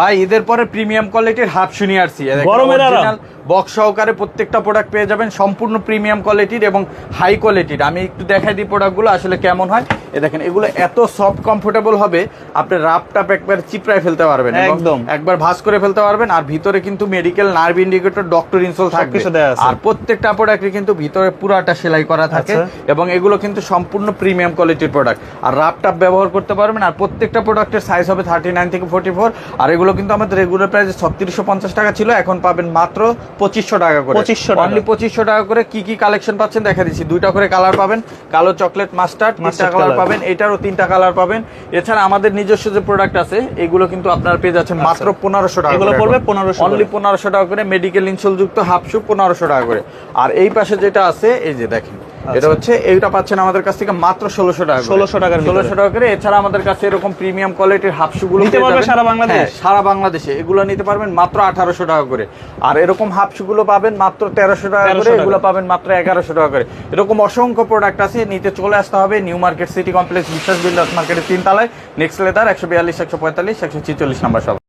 ভাই ঈদের পরে প্রিমিয়াম কোয়ালিটির হাফ শু নিয়ে আসছি। গরমের আরাম। বক্স সহকারে প্রত্যেকটা প্রোডাক্ট পেয়ে যাবেন সম্পূর্ণ প্রিমিয়াম কোয়ালিটির এবং হাই কোয়ালিটির। আমি একটু দেখাই দিই প্রোডাক্টগুলো আসলে কেমন হয়। দেখেন এগুলো এত সফট কমফোর্টেবল হবে, আপনি রাফ টাপ একবার চিপড়ায় ফেলতে পারবেন, একদম একবার ভাঁজ করে ফেলতে পারবেন। আর ভিতরে কিন্তু medical nerve indicator, doctor insole থাকবে। আর প্রত্যেকটা প্রোডাক্টে কিন্তু ভিতরে পুরাটা সেলাই করা থাকে এবং এগুলো কিন্তু সম্পূর্ণ প্রিমিয়াম কোয়ালিটির প্রোডাক্ট। আর রাফ টাপ ব্যবহার করতে পারবেন। আর প্রত্যেকটা প্রোডাক্টের সাইজ হবে 39 থেকে 44। আর এগুলো কিন্তু আমাদের রেগুলার প্রাইস 3650 টাকা ছিল, এখন পাবেন মাত্র 2500 টাকা করে। 2500 টাকা করে। কি কি কালেকশন পাচ্ছেন দেখা দিচ্ছি। দুইটা করে কালার পাবেন, কালো চকলেট মাস্টার্ড, তিনটা কালার পাবেন, এটারও তিনটা কালার পাবেন। এছাড়া আমাদের নিজস্ব যে প্রোডাক্ট আছে এগুলো কিন্তু আপনারা পেয়ে যাচ্ছেন মাত্র 1500 টাকা। এগুলো পড়বে 1500, অনলি 1500 টাকা করে। মেডিকেল ইনসোল যুক্ত হাফ শু 1500 টাকা করে। আর এই পাশে যেটা আছে এই যে দেখেন, এটা হচ্ছে এইটা পাচ্ছেন আমাদের কাছ থেকে মাত্র 1600 টাকা। 1600 টাকা করে। এছাড়া আমাদের কাছে এরকম প্রিমিয়াম কোয়ালিটির হাফ শু গুলো নিতে পারবেন সারা বাংলাদেশ। সারা বাংলাদেশে এগুলো নিতে পারবেন মাত্র 1800 টাকা করে। আর এরকম হাফ শু গুলো পাবেন মাত্র 1300 টাকা করে, এগুলো পাবেন মাত্র 1100 টাকা করে। এরকম অসংখ্য প্রোডাক্ট আছে, নিতে চলে আসতে হবে নিউ মার্কেট সিটি কমপ্লেক্স বিশ্বাস বিল্ডার্স মার্কেটের 3 তলায়, নেক্সট লেদার 142 145 146 নাম্বার সব।